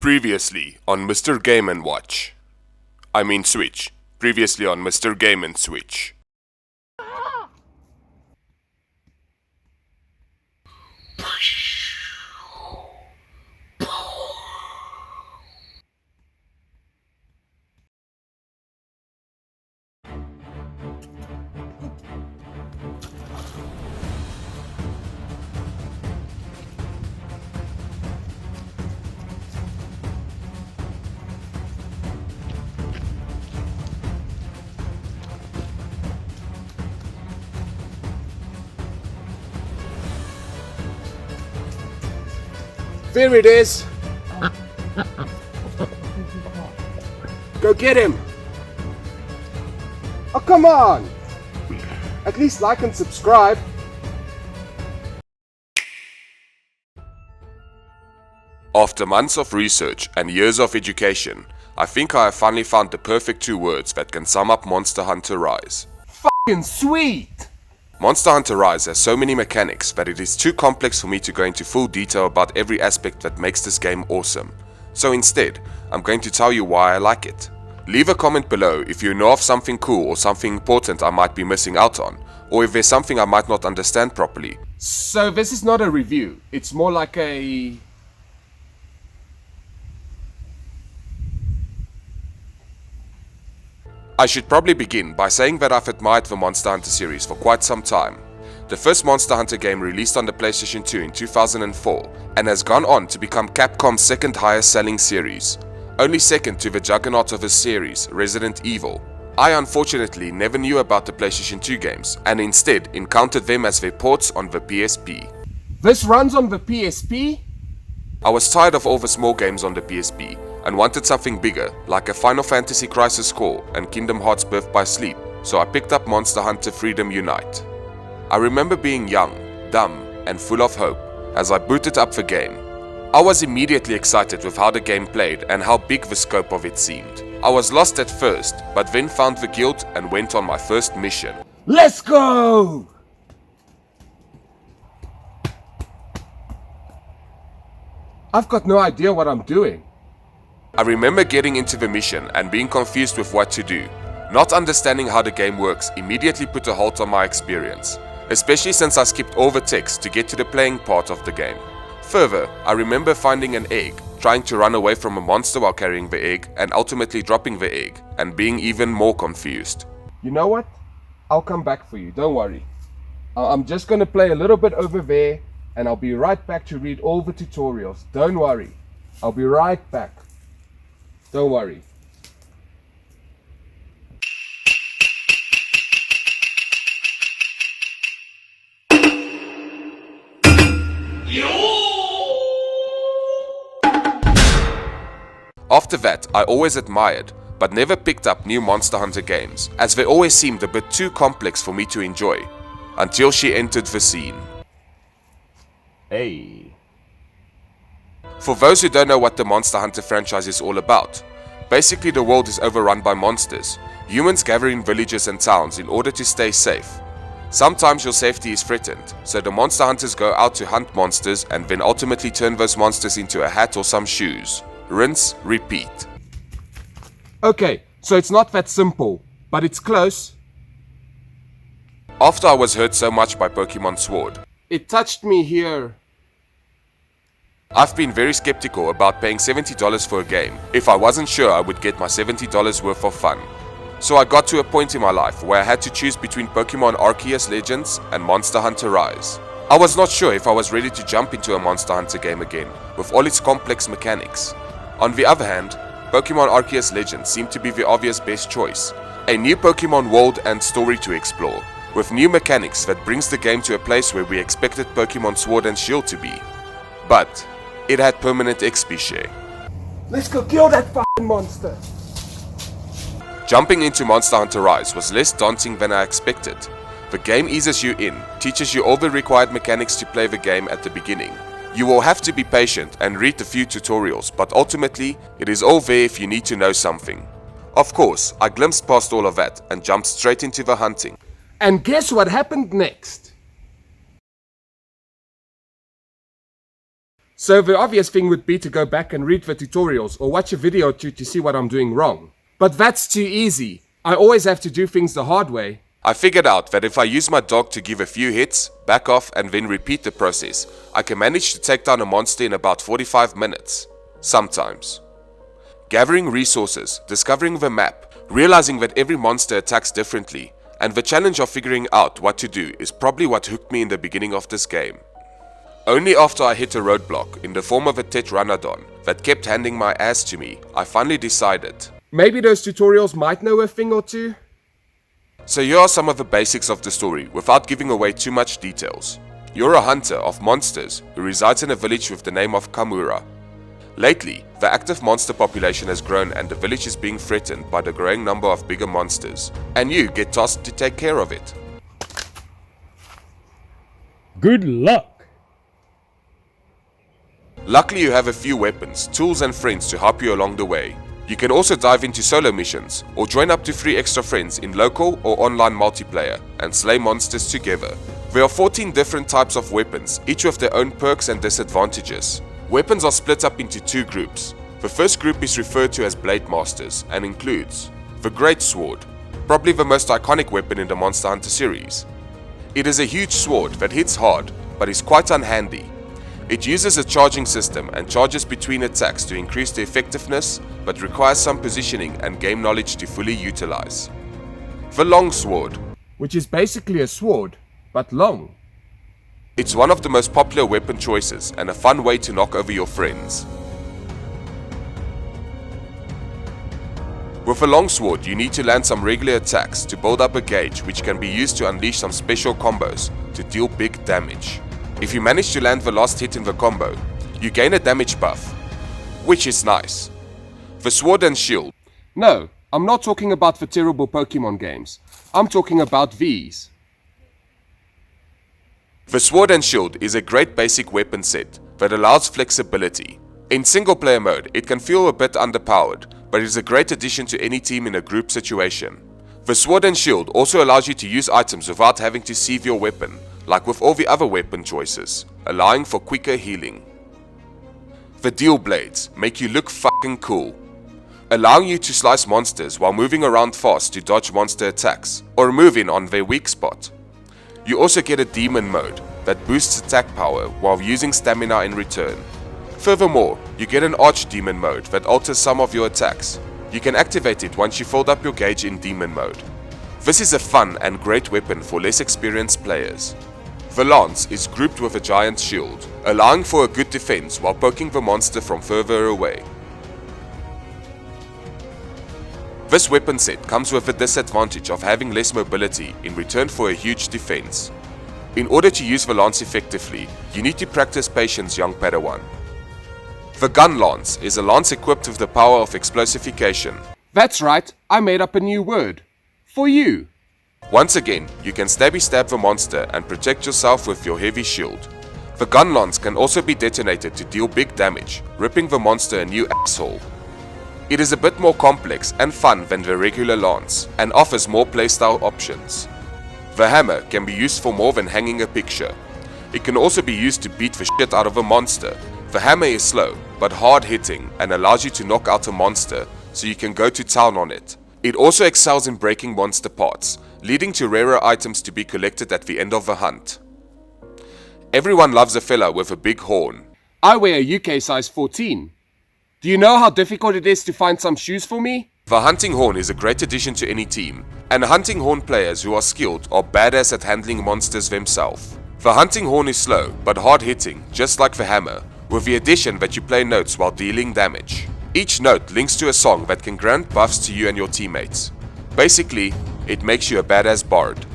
Previously on Mr. Game & Watch. I mean Switch. Previously on Mr. Game & Switch. There it is! Go get him! Oh, come on! At least like and subscribe. After months of research and years of education, I think I have finally found the perfect two words that can sum up Monster Hunter Rise. Fucking sweet! Monster Hunter Rise has so many mechanics that it is too complex for me to go into full detail about every aspect that makes this game awesome. So instead, I'm going to tell you why I like it. Leave a comment below if you know of something cool or something important I might be missing out on, or if there's something I might not understand properly. So this is not a review, it's more like a... I should probably begin by saying that I've admired the Monster Hunter series for quite some time. The first Monster Hunter game released on the PlayStation 2 in 2004 and has gone on to become Capcom's second highest selling series, only second to the juggernaut of his series, Resident Evil. I unfortunately never knew about the PlayStation 2 games and instead encountered them as their ports on the PSP. This runs on the PSP? I was tired of all the small games on the PSP and wanted something bigger, like a Final Fantasy Crisis Core and Kingdom Hearts Birth by Sleep, so I picked up Monster Hunter Freedom Unite. I remember being young, dumb, and full of hope as I booted up the game. I was immediately excited with how the game played and how big the scope of it seemed. I was lost at first, but then found the guild and went on my first mission. Let's go! I've got no idea what I'm doing. I remember getting into the mission and being confused with what to do. Not understanding how the game works immediately put a halt on my experience, especially since I skipped all the text to get to the playing part of the game. Further, I remember finding an egg, trying to run away from a monster while carrying the egg and ultimately dropping the egg and being even more confused. You know what? I'll come back for you, don't worry. I'm just gonna play a little bit over there and I'll be right back to read all the tutorials. Don't worry. I'll be right back. Don't worry. After that, I always admired, but never picked up new Monster Hunter games, as they always seemed a bit too complex for me to enjoy, until she entered the scene. Hey. For those who don't know what the Monster Hunter franchise is all about, basically the world is overrun by monsters. Humans gather in villages and towns in order to stay safe. Sometimes your safety is threatened, so the monster hunters go out to hunt monsters and then ultimately turn those monsters into a hat or some shoes. Rinse, repeat. Okay, so it's not that simple, but it's close. After I was hurt so much by Pokemon Sword, It touched me here. I've been very skeptical about paying $70 for a game if I wasn't sure I would get my $70 worth of fun. So I got to a point in my life where I had to choose between Pokemon Arceus Legends and Monster Hunter Rise. I was not sure if I was ready to jump into a Monster Hunter game again with all its complex mechanics. On the other hand, Pokemon Arceus Legends seemed to be the obvious best choice. A new Pokemon world and story to explore, with new mechanics that brings the game to a place where we expected Pokemon Sword and Shield to be. But it had permanent XP share. Let's go kill that fucking monster. Jumping into Monster Hunter Rise was less daunting than I expected. The game eases you in, teaches you all the required mechanics to play the game at the beginning. You will have to be patient and read a few tutorials, but ultimately, it is all there if you need to know something. Of course, I glimpsed past all of that and jumped straight into the hunting. And guess what happened next? So the obvious thing would be to go back and read the tutorials or watch a video or two to see what I'm doing wrong. But that's too easy. I always have to do things the hard way. I figured out that if I use my dog to give a few hits, back off and then repeat the process, I can manage to take down a monster in about 45 minutes. Sometimes. Gathering resources, discovering the map, realizing that every monster attacks differently, and the challenge of figuring out what to do is probably what hooked me in the beginning of this game. Only after I hit a roadblock in the form of a Tetranodon that kept handing my ass to me, I finally decided. Maybe those tutorials might know a thing or two? So here are some of the basics of the story without giving away too much details. You're a hunter of monsters who resides in a village with the name of Kamura. Lately, the active monster population has grown and the village is being threatened by the growing number of bigger monsters, and you get tasked to take care of it. Good luck! Luckily you have a few weapons, tools and friends to help you along the way. You can also dive into solo missions, or join up to 3 extra friends in local or online multiplayer, and slay monsters together. There are 14 different types of weapons, each with their own perks and disadvantages. Weapons are split up into 2 groups. The first group is referred to as Blade Masters, and includes the Great Sword, probably the most iconic weapon in the Monster Hunter series. It is a huge sword that hits hard, but is quite unhandy. It uses a charging system and charges between attacks to increase the effectiveness, but requires some positioning and game knowledge to fully utilize. The Long Sword, Which is basically a sword, but long. it's one of the most popular weapon choices and a fun way to knock over your friends. With a long sword, you need to land some regular attacks to build up a gauge which can be used to unleash some special combos to deal big damage. If you manage to land the last hit in the combo, you gain a damage buff, which is nice. The Sword and Shield. No, I'm not talking about the terrible Pokemon games. I'm talking about these. The Sword and Shield is a great basic weapon set that allows flexibility. In single player mode, it can feel a bit underpowered, but it is a great addition to any team in a group situation. The Sword and Shield also allows you to use items without having to sieve your weapon, like with all the other weapon choices, allowing for quicker healing. The Deal Blades make you look fucking cool, allowing you to slice monsters while moving around fast to dodge monster attacks, or move in on their weak spot. You also get a Demon mode that boosts attack power while using stamina in return. Furthermore, you get an Archdemon mode that alters some of your attacks. You can activate it once you filled up your gauge in Demon mode. This is a fun and great weapon for less experienced players. The Lance is grouped with a giant shield, allowing for a good defense while poking the monster from further away. This weapon set comes with the disadvantage of having less mobility in return for a huge defense. In order to use the Lance effectively, you need to practice patience, young Padawan. The Gun Lance is a lance equipped with the power of explosification. That's right, I made up a new word. For you. Once again, you can stabby stab the monster and protect yourself with your heavy shield. The gun lance can also be detonated to deal big damage, ripping the monster a new asshole. It is a bit more complex and fun than the regular lance, and offers more playstyle options. The hammer can be used for more than hanging a picture. It can also be used to beat the shit out of a monster. The hammer is slow, but hard hitting and allows you to knock out a monster, so you can go to town on it. It also excels in breaking monster parts, leading to rarer items to be collected at the end of the hunt. Everyone loves a fella with a big horn. I wear a UK size 14. Do you know how difficult it is to find some shoes for me? The hunting horn is a great addition to any team, and hunting horn players who are skilled are badass at handling monsters themselves. The hunting horn is slow, but hard hitting, just like the hammer, with the addition that you play notes while dealing damage. Each note links to a song that can grant buffs to you and your teammates. Basically, it makes you a badass bard.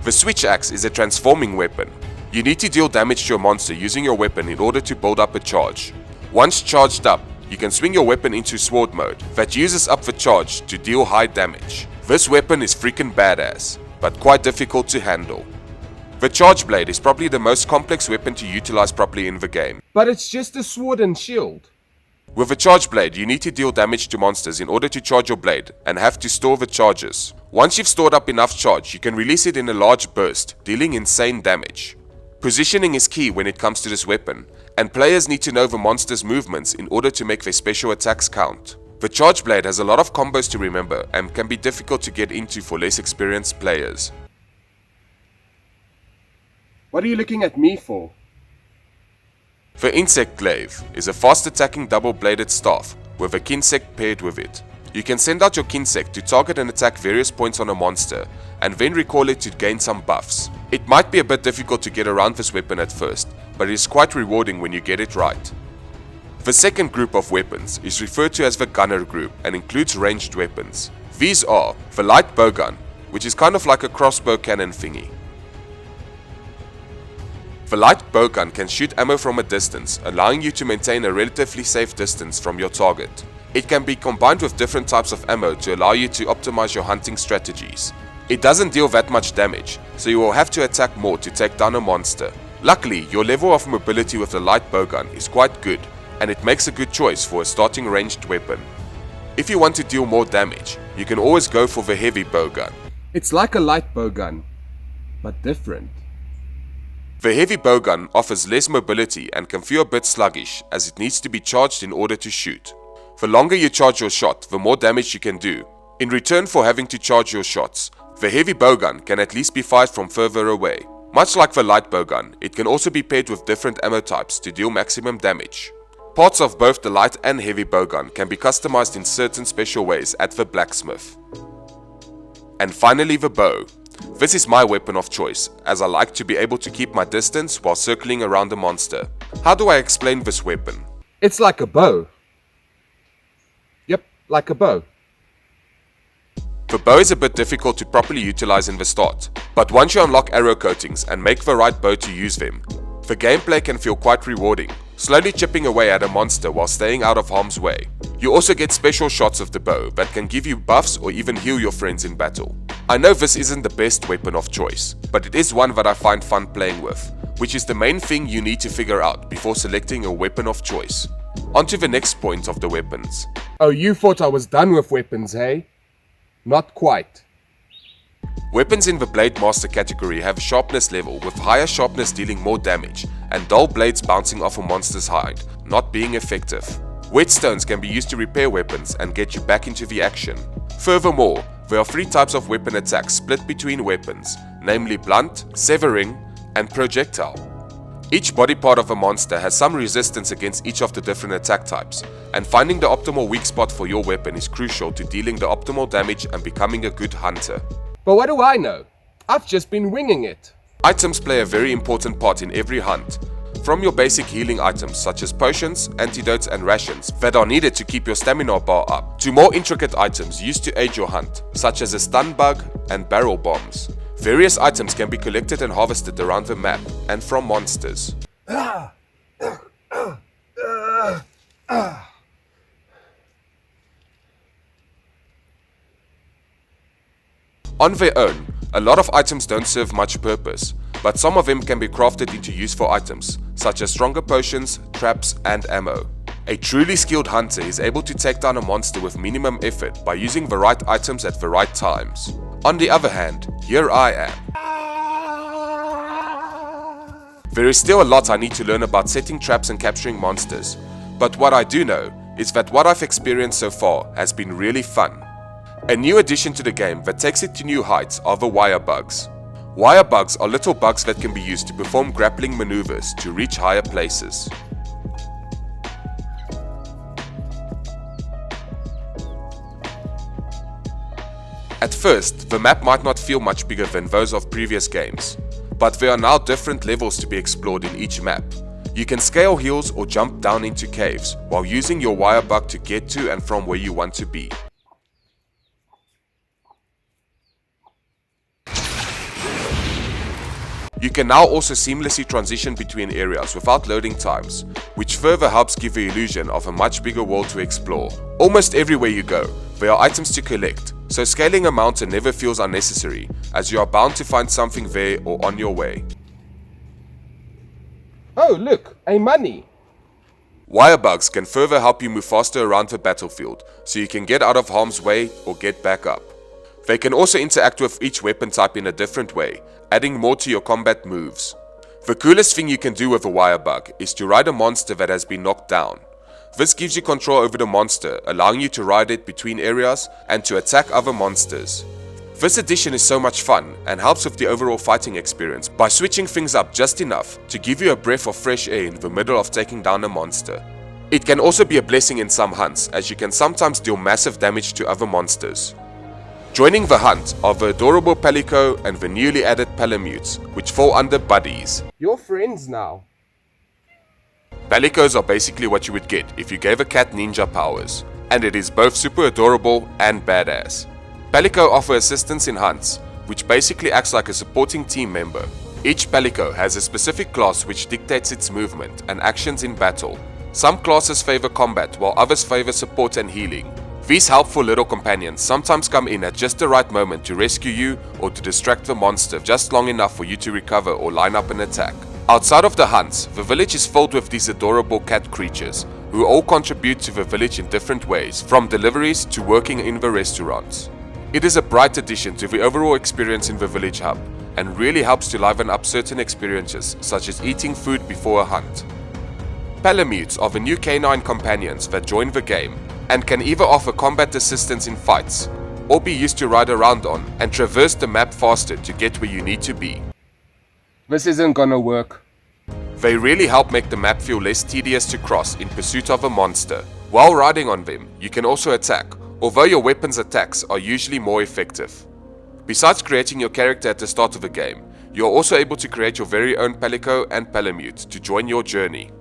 The switch axe is a transforming weapon. You need to deal damage to a monster using your weapon in order to build up a charge. Once charged up, you can swing your weapon into sword mode that uses up the charge to deal high damage. This weapon is freaking badass, but quite difficult to handle. The charge blade is probably the most complex weapon to utilize properly in the game. But it's just a sword and shield. With a charge blade, you need to deal damage to monsters in order to charge your blade and have to store the charges. Once you've stored up enough charge, you can release it in a large burst, dealing insane damage. Positioning is key when it comes to this weapon, and players need to know the monster's movements in order to make their special attacks count. The Charge Blade has a lot of combos to remember and can be difficult to get into for less experienced players. What are you looking at me for? The Insect Glaive is a fast attacking double-bladed staff with a Kinsect paired with it. You can send out your Kinsect to target and attack various points on a monster, and then recall it to gain some buffs. It might be a bit difficult to get around this weapon at first, but it is quite rewarding when you get it right. The second group of weapons is referred to as the Gunner group and includes ranged weapons. These are the light bowgun, which is kind of like a crossbow cannon thingy. The light bowgun can shoot ammo from a distance, allowing you to maintain a relatively safe distance from your target. It can be combined with different types of ammo to allow you to optimize your hunting strategies. It doesn't deal that much damage, so you will have to attack more to take down a monster. Luckily, your level of mobility with the light bowgun is quite good, and it makes a good choice for a starting ranged weapon. If you want to deal more damage, you can always go for the heavy bowgun. It's like a light bowgun, but different. The heavy bowgun offers less mobility and can feel a bit sluggish as it needs to be charged in order to shoot. The longer you charge your shot, the more damage you can do. In return for having to charge your shots, the heavy bowgun can at least be fired from further away. Much like the light bowgun, it can also be paired with different ammo types to deal maximum damage. Parts of both the light and heavy bowgun can be customized in certain special ways at the blacksmith. And finally, the bow. This is my weapon of choice, as I like to be able to keep my distance while circling around the monster. How do I explain this weapon? It's like a bow. Yep, like a bow. The bow is a bit difficult to properly utilize in the start, but once you unlock arrow coatings and make the right bow to use them, the gameplay can feel quite rewarding, slowly chipping away at a monster while staying out of harm's way. You also get special shots of the bow that can give you buffs or even heal your friends in battle. I know this isn't the best weapon of choice, but it is one that I find fun playing with, which is the main thing you need to figure out before selecting a weapon of choice. On to the next point of the weapons. Oh, you thought I was done with weapons, hey? Not quite. Weapons in the Blade Master category have a sharpness level, with higher sharpness dealing more damage, and dull blades bouncing off a monster's hide, not being effective. Whetstones can be used to repair weapons and get you back into the action. Furthermore, there are 3 types of weapon attacks split between weapons, namely blunt, severing, and projectile. Each body part of a monster has some resistance against each of the different attack types, and finding the optimal weak spot for your weapon is crucial to dealing the optimal damage and becoming a good hunter. But what do I know? I've just been winging it. Items play a very important part in every hunt. From your basic healing items such as potions, antidotes and rations that are needed to keep your stamina bar up, to more intricate items used to aid your hunt, such as a stun bug and barrel bombs. Various items can be collected and harvested around the map and from monsters. On their own, a lot of items don't serve much purpose, but some of them can be crafted into useful items, such as stronger potions, traps, and ammo. A truly skilled hunter is able to take down a monster with minimum effort by using the right items at the right times. On the other hand, here I am. There is still a lot I need to learn about setting traps and capturing monsters, but what I do know is that what I've experienced so far has been really fun. A new addition to the game that takes it to new heights are the Wirebugs. Wirebugs are little bugs that can be used to perform grappling maneuvers to reach higher places. At first, the map might not feel much bigger than those of previous games, but there are now different levels to be explored in each map. You can scale hills or jump down into caves while using your Wirebug to get to and from where you want to be. You can now also seamlessly transition between areas without loading times, which further helps give the illusion of a much bigger world to explore. Almost everywhere you go, there are items to collect, so scaling a mountain never feels unnecessary, as you are bound to find something there or on your way. Oh, look, a money. Wirebugs can further help you move faster around the battlefield, so you can get out of harm's way or get back up. They can also interact with each weapon type in a different way, adding more to your combat moves. The coolest thing you can do with a Wirebug is to ride a monster that has been knocked down. This gives you control over the monster, allowing you to ride it between areas and to attack other monsters. This addition is so much fun and helps with the overall fighting experience by switching things up just enough to give you a breath of fresh air in the middle of taking down a monster. It can also be a blessing in some hunts, as you can sometimes deal massive damage to other monsters. Joining the hunt are the adorable Palico and the newly added Palamutes, which fall under buddies. You're friends now. Palicos are basically what you would get if you gave a cat ninja powers, and it is both super adorable and badass. Palico offer assistance in hunts, which basically acts like a supporting team member. Each Palico has a specific class which dictates its movement and actions in battle. Some classes favor combat while others favor support and healing. These helpful little companions sometimes come in at just the right moment to rescue you or to distract the monster just long enough for you to recover or line up an attack. Outside of the hunts, the village is filled with these adorable cat creatures, who all contribute to the village in different ways, from deliveries to working in the restaurants. It is a bright addition to the overall experience in the village hub, and really helps to liven up certain experiences, such as eating food before a hunt. Palamutes are the new canine companions that join the game, and can either offer combat assistance in fights, or be used to ride around on and traverse the map faster to get where you need to be. This isn't gonna work. They really help make the map feel less tedious to cross in pursuit of a monster. While riding on them, you can also attack, although your weapon's attacks are usually more effective. Besides creating your character at the start of the game, you are also able to create your very own Palico and Palamute to join your journey.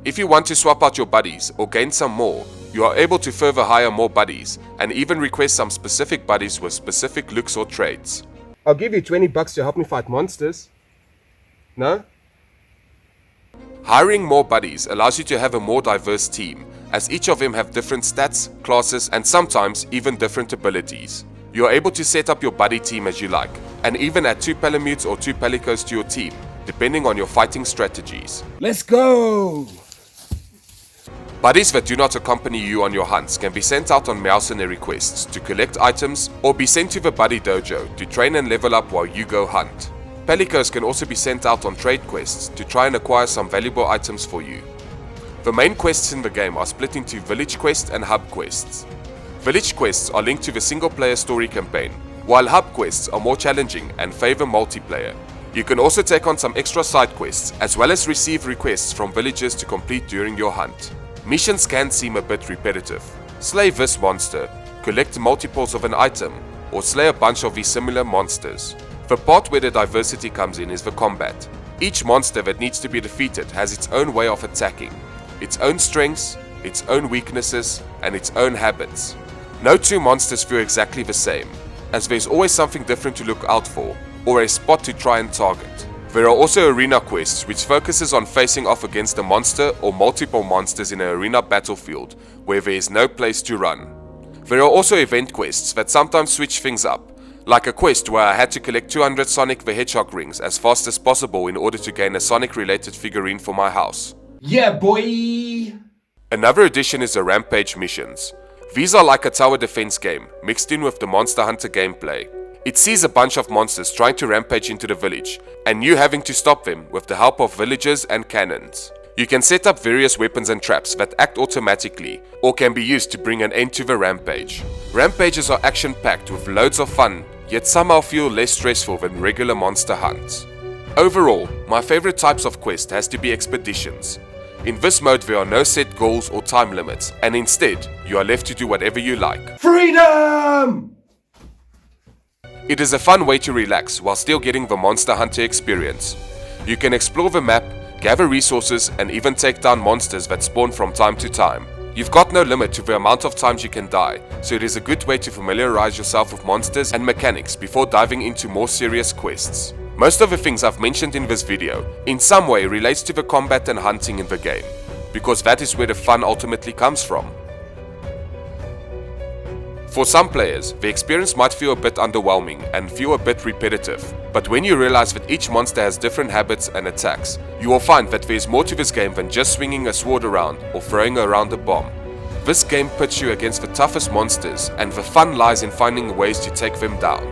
If you want to swap out your buddies or gain some more, you are able to further hire more buddies and even request some specific buddies with specific looks or traits. I'll give you $20 to help me fight monsters. No? Hiring more buddies allows you to have a more diverse team, as each of them have different stats, classes, and sometimes even different abilities. You are able to set up your buddy team as you like, and even add 2 Palamutes or 2 Palicos to your team, depending on your fighting strategies. Let's go! Buddies that do not accompany you on your hunts can be sent out on mercenary quests to collect items, or be sent to the buddy dojo to train and level up while you go hunt. Palicos can also be sent out on trade quests to try and acquire some valuable items for you. The main quests in the game are split into village quests and hub quests. Village quests are linked to the single player story campaign, while hub quests are more challenging and favor multiplayer. You can also take on some extra side quests, as well as receive requests from villagers to complete during your hunt. Missions can seem a bit repetitive. Slay this monster, collect multiples of an item, or slay a bunch of these similar monsters. The part where the diversity comes in is the combat. Each monster that needs to be defeated has its own way of attacking, its own strengths, its own weaknesses, and its own habits. No two monsters feel exactly the same, as there's always something different to look out for, or a spot to try and target. There are also arena quests, which focuses on facing off against a monster or multiple monsters in an arena battlefield, where there is no place to run. There are also event quests that sometimes switch things up, like a quest where I had to collect 200 Sonic the Hedgehog rings as fast as possible in order to gain a Sonic-related figurine for my house. Yeah, boy! Another addition is the Rampage missions. These are like a tower defense game, mixed in with the Monster Hunter gameplay. It sees a bunch of monsters trying to rampage into the village, and you having to stop them with the help of villagers and cannons. You can set up various weapons and traps that act automatically, or can be used to bring an end to the rampage. Rampages are action-packed with loads of fun, yet somehow feel less stressful than regular monster hunts. Overall, my favorite types of quest has to be expeditions. In this mode there are no set goals or time limits, and instead, you are left to do whatever you like. Freedom! It is a fun way to relax while still getting the Monster Hunter experience. You can explore the map, gather resources, and even take down monsters that spawn from time to time. You've got no limit to the amount of times you can die, so it is a good way to familiarize yourself with monsters and mechanics before diving into more serious quests. Most of the things I've mentioned in this video in some way relates to the combat and hunting in the game, because that is where the fun ultimately comes from. For some players, the experience might feel a bit underwhelming and feel a bit repetitive, but when you realize that each monster has different habits and attacks, you will find that there is more to this game than just swinging a sword around or throwing around a bomb. This game puts you against the toughest monsters, and the fun lies in finding ways to take them down.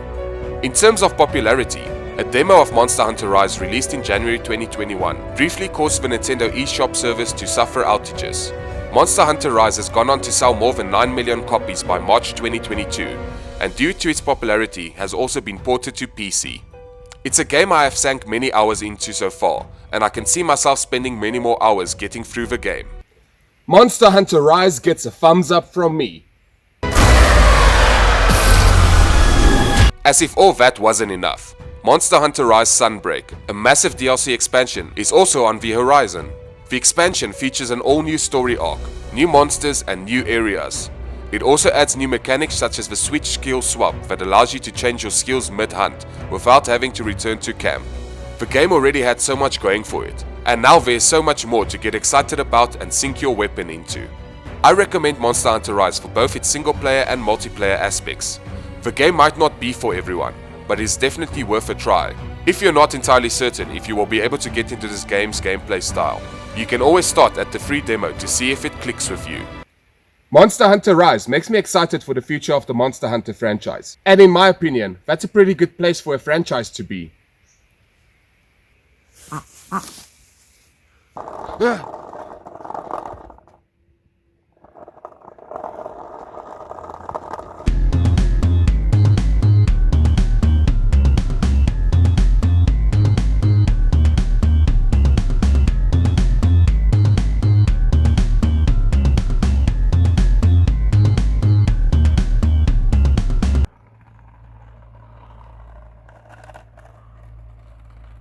In terms of popularity, A demo of Monster Hunter Rise released in January 2021 briefly caused the Nintendo eShop service to suffer outages. Monster Hunter Rise has gone on to sell more than 9 million copies by March 2022, and due to its popularity has also been ported to PC. It's a game I have sank many hours into so far, and I can see myself spending many more hours getting through the game. Monster Hunter Rise gets a thumbs up from me. As if all that wasn't enough, Monster Hunter Rise Sunbreak, a massive DLC expansion, is also on the horizon. The expansion features an all-new story arc, new monsters and new areas. It also adds new mechanics such as the switch skill swap that allows you to change your skills mid-hunt without having to return to camp. The game already had so much going for it, and now there's so much more to get excited about and sink your weapon into. I recommend Monster Hunter Rise for both its single player and multiplayer aspects. The game might not be for everyone, but it's definitely worth a try. If you're not entirely certain if you will be able to get into this game's gameplay style, you can always start at the free demo to see if it clicks with you. Monster Hunter Rise makes me excited for the future of the Monster Hunter franchise. And in my opinion, that's a pretty good place for a franchise to be.